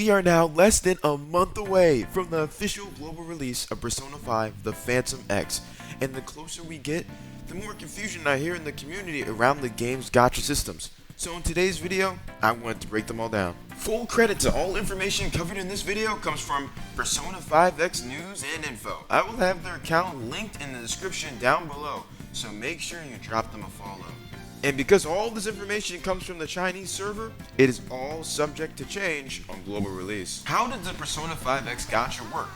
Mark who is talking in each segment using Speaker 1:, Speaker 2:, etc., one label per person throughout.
Speaker 1: we are now less than a month away from the official global release of Persona 5 The Phantom X, and the closer we get, the more confusion I hear in the community around the game's gacha systems. So in today's video, I wanted to break them all down. Full credit to all information covered in this video comes from Persona 5X News and Info. I will have their account linked in the description down below, so make sure you drop them a follow. And because all this information comes from the Chinese server, it is all subject to change on global release. How does the Persona 5X gacha work?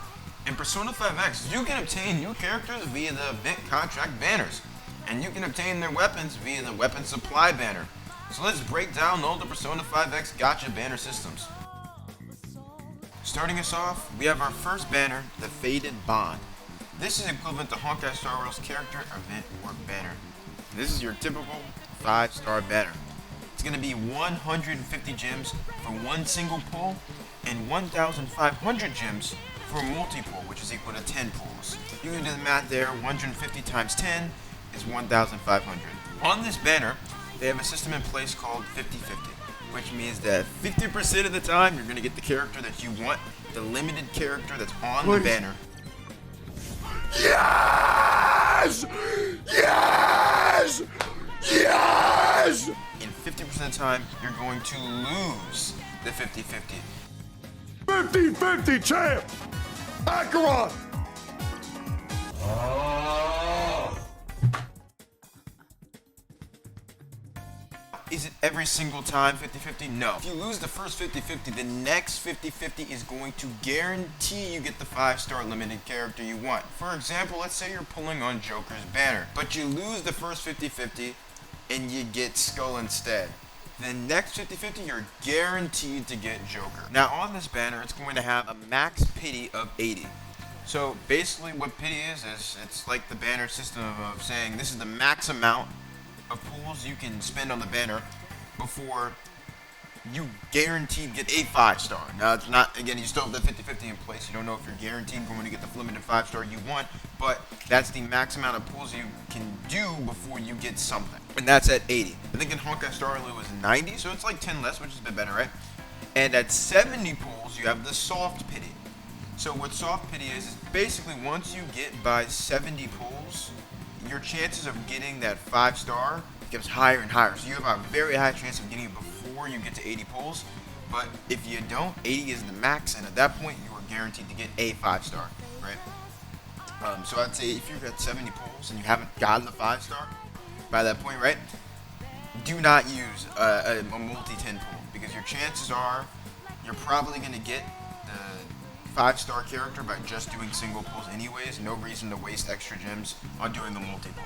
Speaker 1: In Persona 5X, you can obtain new characters via the event contract banners, and you can obtain their weapons via the weapon supply banner. So let's break down all the Persona 5X gacha banner systems. Starting us off, we have our first banner, the Faded Bond. This is equivalent to Honkai Star Rail's character event work banner. This is your typical 5-star banner. It's going to be 150 gems for one single pull and 1,500 gems for a multi-pull, which is equal to 10 pulls. You can do the math there. 150 times 10 is 1,500. On this banner, they have a system in place called 50-50, which means that 50% of the time you're going to get the character that you want, the limited character that's on the banner. Yes! Yes! Yes! And 50% of the time, you're going to lose the 50-50.
Speaker 2: 50-50 champ! Acheron!
Speaker 1: Is it every single time 50-50? No. If you lose the first 50-50, the next 50-50 is going to guarantee you get the 5-star limited character you want. For example, let's say you're pulling on Joker's banner, but you lose the first 50-50 and you get Skull instead. The next 50-50, you're guaranteed to get Joker. Now on this banner, it's going to have a max pity of 80. So basically what pity is it's like the banner system of saying this is the max amount of pulls you can spend on the banner before you guaranteed get a 5-star. Now it's not, again, you still have the 50-50 in place. You don't know if you're guaranteed going to get the limited 5-star you want, but that's the max amount of pulls you can do before you get something. And that's at 80. I think in Honkai Star Rail it was 90, so it's like 10 less, which is a bit better, right? And at 70 pulls, you have the soft pity. So what soft pity is basically once you get by 70 pulls, your chances of getting that 5-star becomes higher and higher. So you have a very high chance of getting it before you get to 80 pulls. But if you don't, 80 is the max, and at that point you are guaranteed to get a 5-star, right? So I'd say if you've got 70 pulls and you haven't gotten the 5-star by that point, right? Do not use a multi-10 pull, because your chances are you're probably going to get the 5-star character by just doing single pulls anyways. No reason to waste extra gems on doing a multi-pull.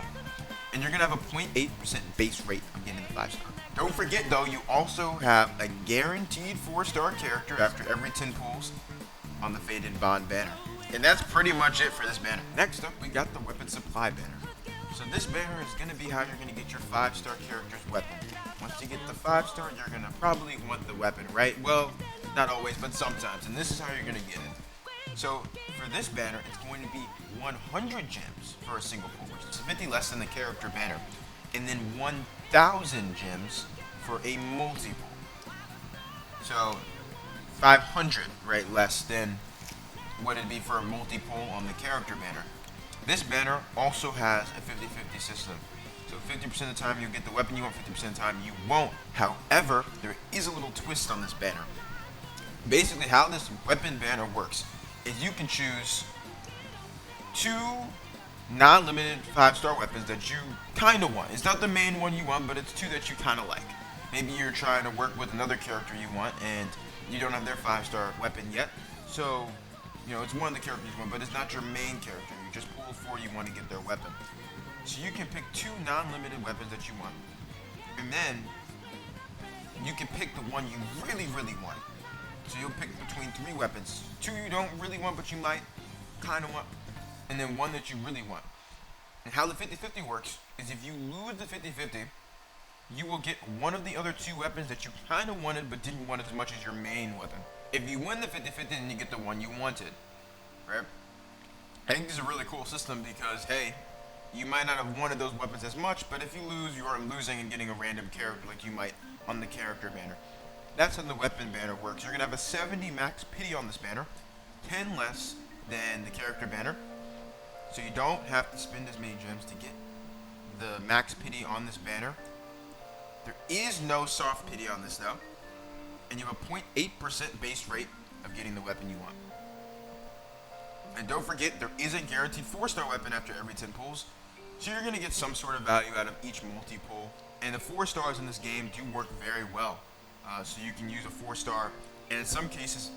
Speaker 1: And you're going to have a 0.8% base rate of getting the 5-star. Don't forget though, you also have a guaranteed 4-star character after every 10 pulls on the Faded Bond banner. And that's pretty much it for this banner. Next up, we got the weapon supply banner. So this banner is going to be how you're going to get your 5-star character's weapon. Once you get the 5-star, you're going to probably want the weapon, right? Well, not always, but sometimes. And this is how you're going to get it. So for this banner, it's going to be 100 gems for a single pull, which is 50 less than the character banner. And then 1,000 gems for a multi-pull. So 500, right, less than what it'd be for a multi-pull on the character banner. This banner also has a 50-50 system. So 50% of the time you'll get the weapon you want, 50% of the time you won't. However, there is a little twist on this banner. Basically, how this weapon banner works is you can choose 2 non-limited 5-star weapons that you kind of want. It's not the main one you want, but it's 2 that you kind of like. Maybe you're trying to work with another character you want, and you don't have their 5-star weapon yet. So, you know, it's one of the characters you want, but it's not your main character. You just pulled for you want to get their weapon. So you can pick 2 non-limited weapons that you want. And then you can pick the one you really, really want. So you'll pick between 3 weapons. 2 you don't really want, but you might kind of want. And then 1 that you really want. And how the 50-50 works is if you lose the 50-50, you will get one of the other 2 weapons that you kind of wanted but didn't want as much as your main weapon. If you win the 50-50, then you get the one you wanted. Right? I think this is a really cool system because, hey, you might not have wanted those weapons as much, but if you lose, you are losing and getting a random character like you might on the character banner. That's how the weapon banner works. You're going to have a 70 max pity on this banner, 10 less than the character banner. So you don't have to spend as many gems to get the max pity on this banner. There is no soft pity on this though. And you have a 0.8% base rate of getting the weapon you want. And don't forget, there is a guaranteed 4-star weapon after every 10 pulls. So you're going to get some sort of value out of each multi-pull. And the 4 stars in this game do work very well. So you can use a 4-star. And in some cases,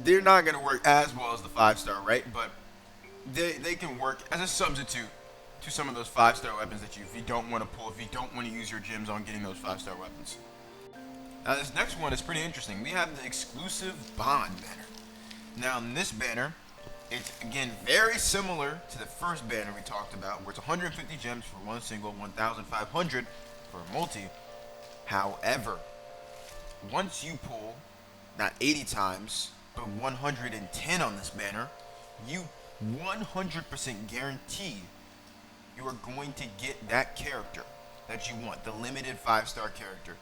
Speaker 1: they're not going to work as well as the 5-star, right? But they can work as a substitute to some of those 5-star weapons that if you don't want to pull, if you don't want to use your gems on getting those 5-star weapons. Now this next one is pretty interesting. We have the exclusive bond banner. Now in this banner, it's again very similar to the first banner we talked about, where it's 150 gems for one single, 1,500 for a multi. However, once you pull not 80 times, but 110 on this banner, you 100% guarantee you are going to get that character that you want, the limited 5-star character.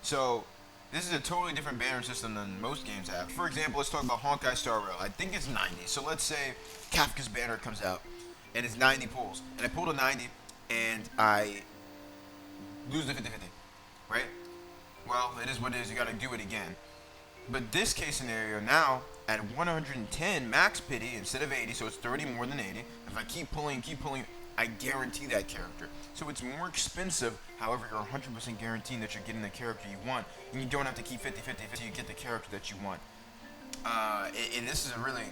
Speaker 1: So this is a totally different banner system than most games have. For example, let's talk about Honkai Star Rail. I think it's 90. So let's say Kafka's banner comes out and it's 90 pulls, and I pulled a 90 and I lose the 50-50, right? Well, it is what it is. You got to do it again. But this case scenario now, at 110 max pity instead of 80, so it's 30 more than 80. If I keep pulling, I guarantee that character. So it's more expensive, however, you're 100% guaranteeing that you're getting the character you want, and you don't have to keep 50-50 until you get the character that you want. And this is a really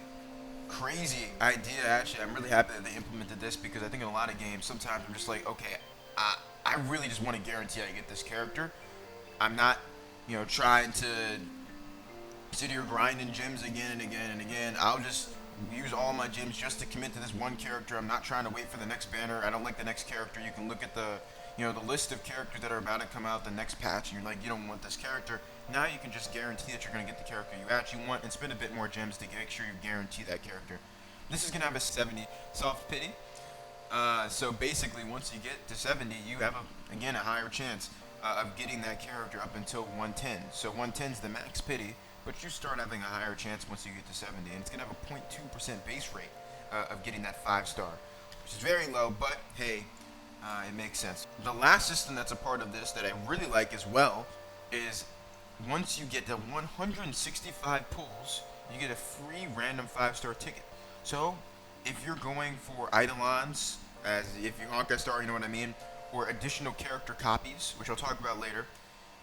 Speaker 1: crazy idea, actually. I'm really happy that they implemented this, because I think in a lot of games, sometimes I'm just like, okay, I really just want to guarantee I get this character. I'm not, trying to sit here grinding gems again and again and again. I'll just use all my gems just to commit to this one character. I'm not trying to wait for the next banner. I don't like the next character. You can look at the list of characters that are about to come out the next patch, and you're like, you don't want this character. Now you can just guarantee that you're going to get the character you actually want and spend a bit more gems to make sure you guarantee that character. This is going to have a 70 soft pity. So basically, once you get to 70, you have, a higher chance of getting that character up until 110. So 110 is the max pity, but you start having a higher chance once you get to 70. And it's going to have a 0.2% base rate of getting that 5-star, which is very low, but hey, it makes sense. The last system that's a part of this that I really like as well is once you get to 165 pulls, you get a free random 5-star ticket. So if you're going for Eidolons, as if you Honkai Star, you know what I mean, or additional character copies, which I'll talk about later,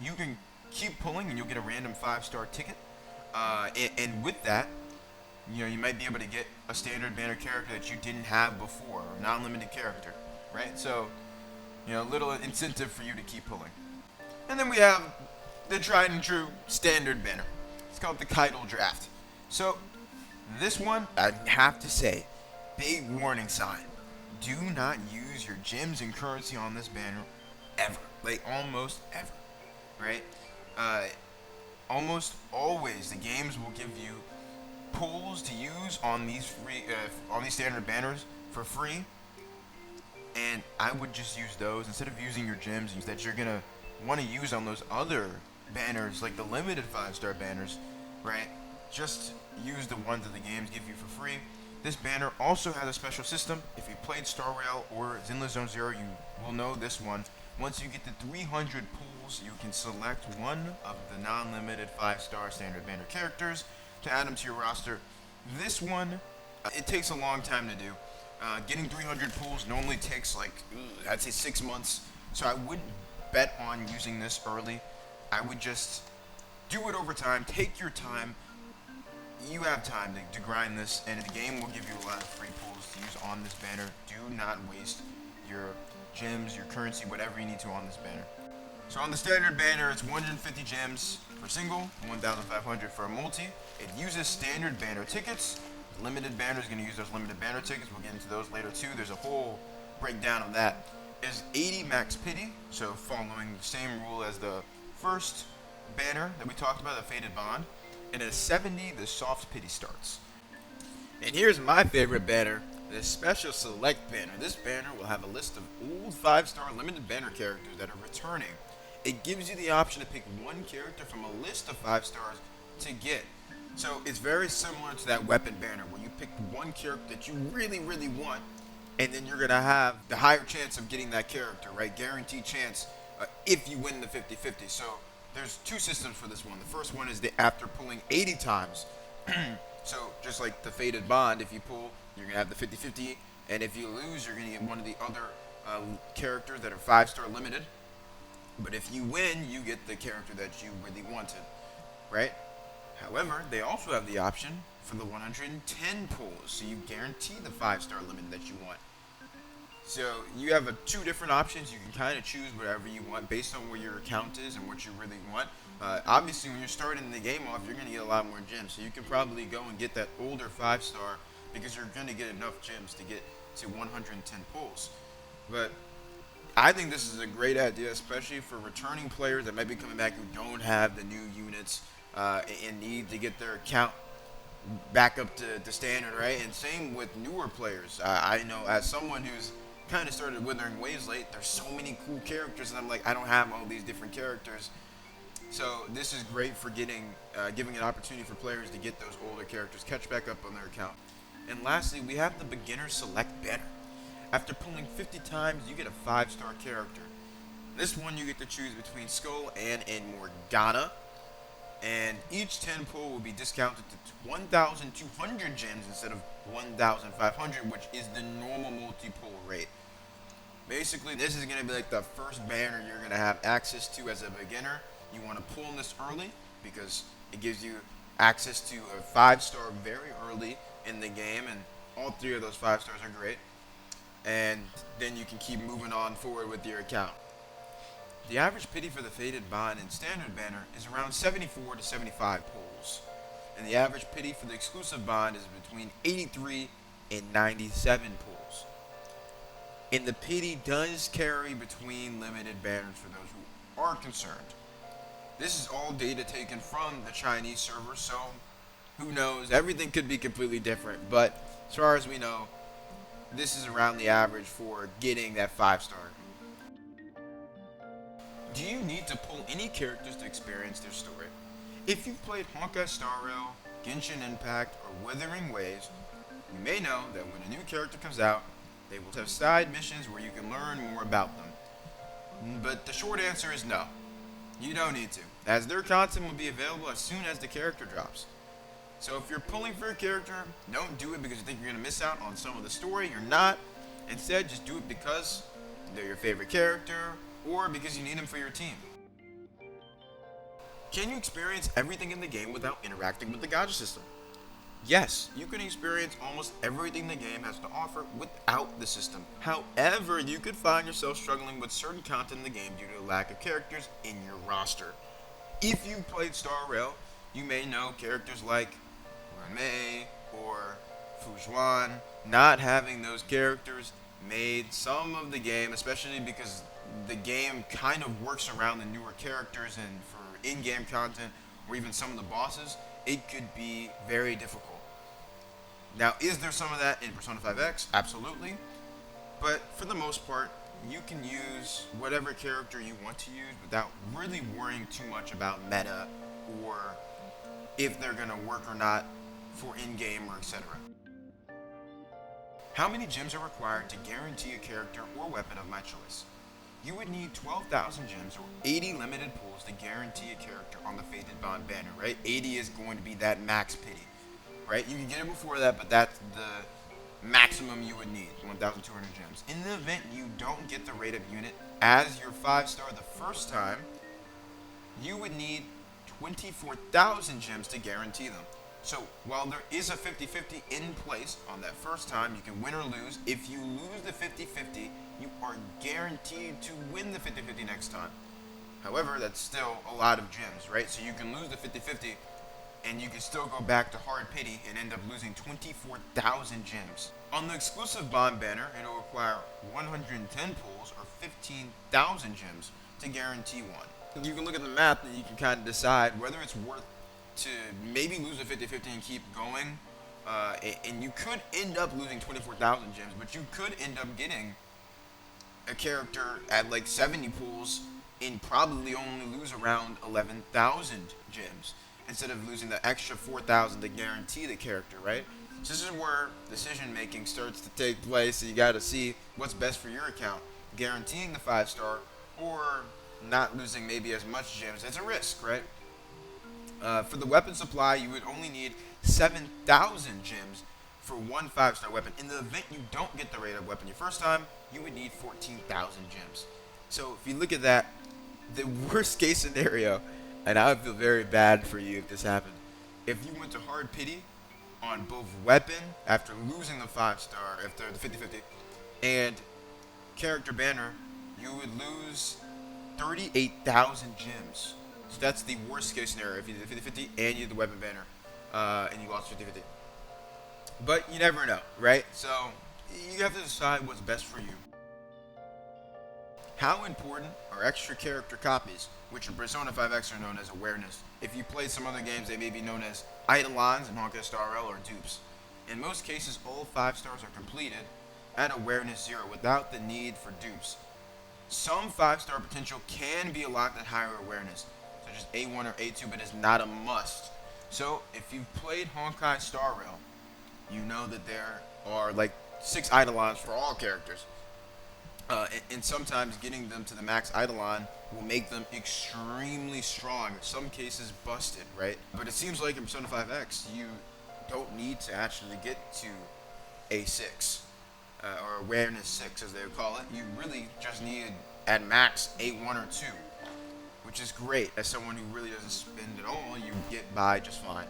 Speaker 1: you can keep pulling and you'll get a random 5-star ticket. And with that, you might be able to get a standard banner character that you didn't have before, or non-limited character, right? So, a little incentive for you to keep pulling. And then we have the tried and true standard banner. It's called the Keitel Draft. So, this one, I have to say, big warning sign. Do not use your gems and currency on this banner ever. Like, almost ever, right? Almost always the games will give you pulls to use on these standard banners for free, and I would just use those instead of using your gems that you're gonna want to use on those other banners, like the limited 5-star banners, right? Just use the ones that the games give you for free. This banner also has a special system. If you played Star Rail or Zenless Zone Zero, you will know this one. Once you get to 300 pulls, you can select one of the non-limited 5-star standard banner characters to add them to your roster. This one, it takes a long time to do. Getting 300 pulls normally takes I'd say 6 months. So I wouldn't bet on using this early. I would just do it over time. Take your time. You have time to grind this, and the game will give you a lot of free pulls to use on this banner. Do not waste your gems, your currency, whatever you need to on this banner. So on the standard banner, it's 150 gems for single, 1,500 for a multi. It uses standard banner tickets. The limited banner is going to use those limited banner tickets. We'll get into those later too. There's a whole breakdown of that. Is 80 max pity, so following the same rule as the first banner that we talked about, the Faded Bond. And at 70, the soft pity starts. And here's my favorite banner, the Special Select banner. This banner will have a list of old 5-star limited banner characters that are returning. it gives you the option to pick one character from a list of 5 stars to get. So it's very similar to that weapon banner where you pick one character that you really, really want, and then you're going to have the higher chance of getting that character, right? Guaranteed chance if you win the 50-50. So there's 2 systems for this one. The first one is after pulling 80 times. So just like the Fated Bond, if you pull, you're going to have the 50-50, and if you lose, you're going to get one of the other characters that are 5-star limited. But if you win, you get the character that you really wanted, right? However, they also have the option for the 110 pulls, so you guarantee the 5-star limit that you want. So you have 2 different options. You can kind of choose whatever you want based on where your account is and what you really want. Obviously, when you're starting the game off, you're going to get a lot more gems, so you can probably go and get that older 5-star because you're going to get enough gems to get to 110 pulls. But I think this is a great idea, especially for returning players that might be coming back who don't have the new units and need to get their account back up to standard, right? And same with newer players. I know as someone who's kind of started Withering Waves late, there's so many cool characters, and I'm like, I don't have all these different characters. So this is great for giving an opportunity for players to get those older characters, catch back up on their account. And lastly, we have the Beginner Select banner. After pulling 50 times, you get a 5-star character. This one you get to choose between Skull and Morgana. And each 10 pull will be discounted to 1,200 gems instead of 1,500, which is the normal multi-pull rate. Basically, this is going to be like the first banner you're going to have access to as a beginner. You want to pull this early because it gives you access to a 5-star very early in the game, and all 3 of those 5 stars are great. And then you can keep moving on forward with your account. The average pity for the Fated Bond and Standard banner is around 74 to 75 pulls, and the average pity for the exclusive bond is between 83 and 97 pulls. And the pity does carry between limited banners for those who are concerned. This is all data taken from the Chinese server, so who knows? Everything could be completely different, but as far as we know, this is around the average for getting that 5-star. Do you need to pull any characters to experience their story? If you've played Honkai Star Rail, Genshin Impact, or Withering Waves, you may know that when a new character comes out, they will have side missions where you can learn more about them. But the short answer is no. You don't need to, as their content will be available as soon as the character drops. So if you're pulling for a character, don't do it because you think you're going to miss out on some of the story. You're not. Instead, just do it because they're your favorite character, or because you need them for your team. Can you experience everything in the game without interacting with the Gacha system? Yes, you can experience almost everything the game has to offer without the system. However, you could find yourself struggling with certain content in the game due to the lack of characters in your roster. If you've played Star Rail, you may know characters like Mei or Fujuan. Not having those characters made some of the game, especially because the game kind of works around the newer characters, and for in-game content or even some of the bosses, it could be very difficult. Now, is there some of that in Persona 5X? Absolutely. But for the most part, you can use whatever character you want to use without really worrying too much about meta or if they're going to work or not for in-game or etc. How many gems are required to guarantee a character or weapon of my choice? You would need 12,000 gems or 80 limited pulls to guarantee a character on the Fated Bond banner, right? 80 is going to be that max pity, right? You can get it before that, but that's the maximum you would need, 1,200 gems. In the event you don't get the rated unit as your 5-star the first time, you would need 24,000 gems to guarantee them. So while there is a 50-50 in place on that first time, you can win or lose. If you lose the 50-50, you are guaranteed to win the 50-50 next time. However, that's still a lot of gems, right? So you can lose the 50-50 and you can still go back to hard pity and end up losing 24,000 gems. On the exclusive bond banner, it'll require 110 pulls or 15,000 gems to guarantee one. You can look at the math and you can kind of decide whether it's worth to maybe lose a 50-50 and keep going, and you could end up losing 24,000 gems, but you could end up getting a character at like 70 pulls and probably only lose around 11,000 gems instead of losing the extra 4,000 to guarantee the character, right? So this is where decision making starts to take place. So you got to see what's best for your account, guaranteeing the 5-star or not losing maybe as much gems. It's a risk, right? For the weapon supply, you would only need 7,000 gems for one 5-star weapon. In the event you don't get the rated weapon your first time, you would need 14,000 gems. So if you look at that, the worst case scenario, and I would feel very bad for you if this happened, if you went to hard pity on both weapon after losing the 5-star, after the 50-50, and character banner, you would lose 38,000 gems. So that's the worst case scenario if you did 50-50 and you did the weapon banner and you lost 50-50. But you never know, right? So you have to decide what's best for you. How important are extra character copies, which in Persona 5X are known as awareness? If you play some other games, they may be known as Eidolons in Honkai Star Rail or dupes. In most cases, all 5 stars are completed at awareness 0 without the need for dupes. Some 5-star potential can be unlocked at higher awareness, such as A1 or A2, but is not a must. So if you've played Honkai Star Rail, you know that there are like 6 Eidolons for all characters. And sometimes getting them to the max Eidolon will make them extremely strong, in some cases busted, right? But it seems like in Persona 5X, you don't need to actually get to A6, or Awareness 6 as they would call it. You really just need at max A1 or 2, which is great. As someone who really doesn't spend at all, you get by just fine.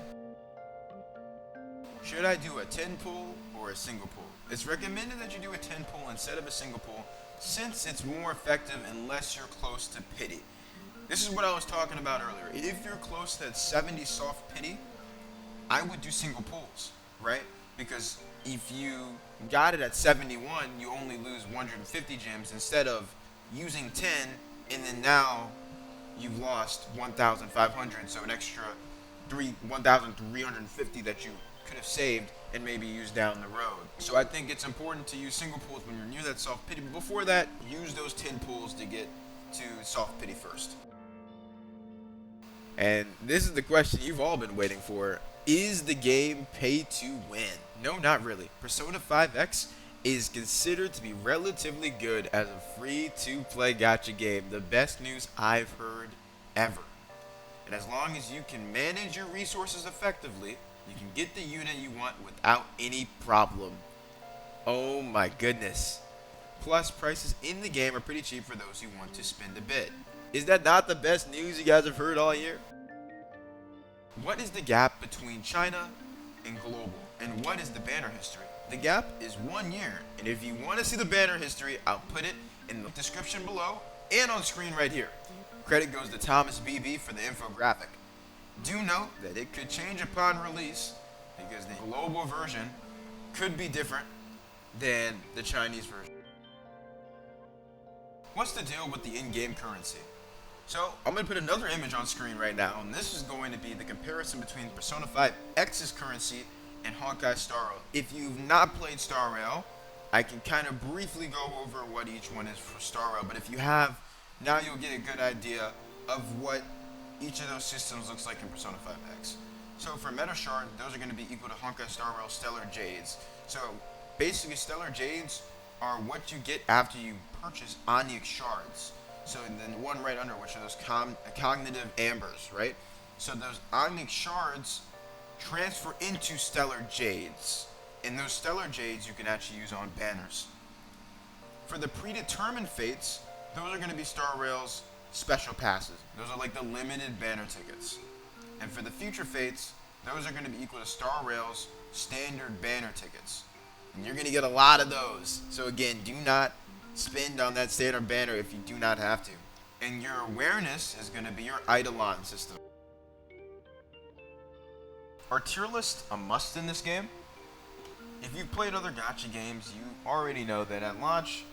Speaker 1: Should I do a 10 pull or a single pull? It's recommended that you do a 10 pull instead of a single pull, since it's more effective unless you're close to pity. This is what I was talking about earlier. If you're close to that 70 soft pity, I would do single pulls, right? Because if you got it at 71, you only lose 150 gems instead of using 10, and then now you've lost 1,500, so an extra 1,350 that you could have saved and maybe used down the road. So I think it's important to use single pulls when you're near that soft pity, but before that, use those 10 pulls to get to soft pity first. And this is the question you've all been waiting for. Is the game pay to win? No, not really. Persona 5X is considered to be relatively good as a free-to-play gacha game. The best news I've heard ever. And as long as you can manage your resources effectively, you can get the unit you want without any problem. Oh my goodness. Plus, prices in the game are pretty cheap for those who want to spend a bit. Is that not the best news you guys have heard all year? What is the gap between China and global? And what is the banner history? The gap is 1 year. And if you want to see the banner history, I'll put it in the description below and on screen right here. Credit goes to Thomas BB for the infographic. Do note that it could change upon release because the global version could be different than the Chinese version. What's the deal with the in-game currency? So I'm going to put another image on screen right now, and this is going to be the comparison between Persona 5X's currency and Honkai Star Rail. If you've not played Star Rail, I can kind of briefly go over what each one is for Star Rail, but if you have, now you'll get a good idea of what each of those systems looks like in Persona 5X. So for Meta Shard, those are going to be equal to Honkai Star Rail Stellar Jades. So basically Stellar Jades are what you get after you purchase Onyx Shards. So then the one right under, which are those cognitive ambers, right? So those Onyx Shards transfer into Stellar Jades. And those Stellar Jades you can actually use on banners. For the predetermined fates, those are going to be Star Rail's special passes. Those are like the limited banner tickets. And for the future fates, those are going to be equal to Star Rail's standard banner tickets. And you're going to get a lot of those. So again, do not spend on that standard banner if you do not have to. And your awareness is going to be your Eidolon system. Are tier lists a must in this game? If you've played other gacha games, you already know that at launch,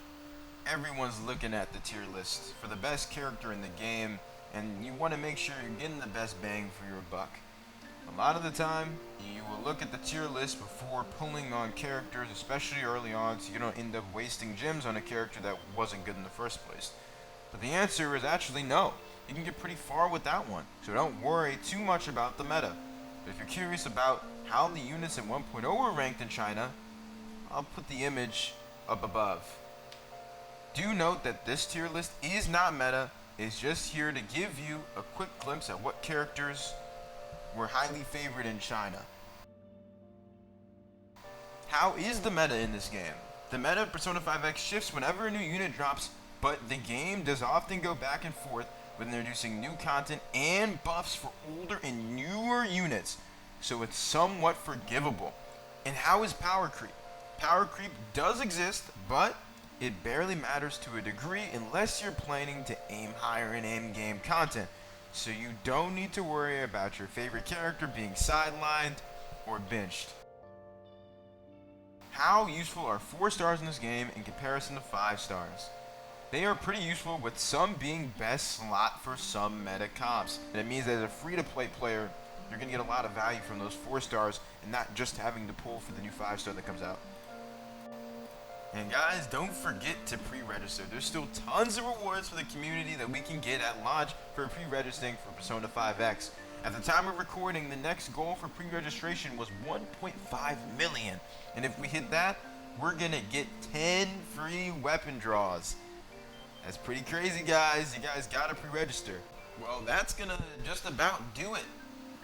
Speaker 1: everyone's looking at the tier list for the best character in the game, and you want to make sure you're getting the best bang for your buck. A lot of the time, you will look at the tier list before pulling on characters, especially early on, so you don't end up wasting gems on a character that wasn't good in the first place. But the answer is actually no. You can get pretty far with that one, so don't worry too much about the meta. But if you're curious about how the units in 1.0 were ranked in China, I'll put the image up above. Do note that this tier list is not meta, it's just here to give you a quick glimpse at what characters were highly favored in China. How is the meta in this game? The meta of Persona 5X shifts whenever a new unit drops, but the game does often go back and forth with introducing new content and buffs for older and newer units, so it's somewhat forgivable. And how is power creep? Power creep does exist, but it barely matters to a degree unless you're planning to aim higher in in-game content, so you don't need to worry about your favorite character being sidelined or benched. How useful are 4 stars in this game in comparison to 5 stars? They are pretty useful, with some being best slot for some meta comps. And it means that as a free-to-play player, you're going to get a lot of value from those 4 stars and not just having to pull for the new 5 star that comes out. And guys, don't forget to pre-register. There's still tons of rewards for the community that we can get at launch for pre-registering for Persona 5X. At the time of recording, the next goal for pre-registration was 1.5 million. And if we hit that, we're going to get 10 free weapon draws. That's pretty crazy, guys. You guys gotta pre-register. Well, that's gonna just about do it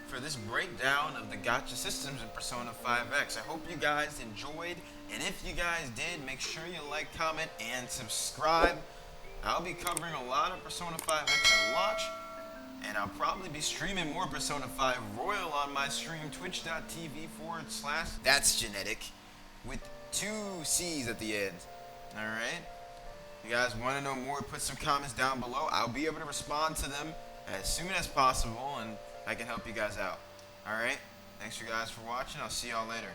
Speaker 1: for this breakdown of the gacha systems in Persona 5X. I hope you guys enjoyed, and if you guys did, make sure you like, comment, and subscribe. I'll be covering a lot of Persona 5X at launch, and I'll probably be streaming more Persona 5 Royal on my stream, twitch.tv/thatsgenetic, with 2 C's at the end. Alright? If you guys want to know more, put some comments down below. I'll be able to respond to them as soon as possible, and I can help you guys out. Alright? Thanks you guys for watching. I'll see y'all later.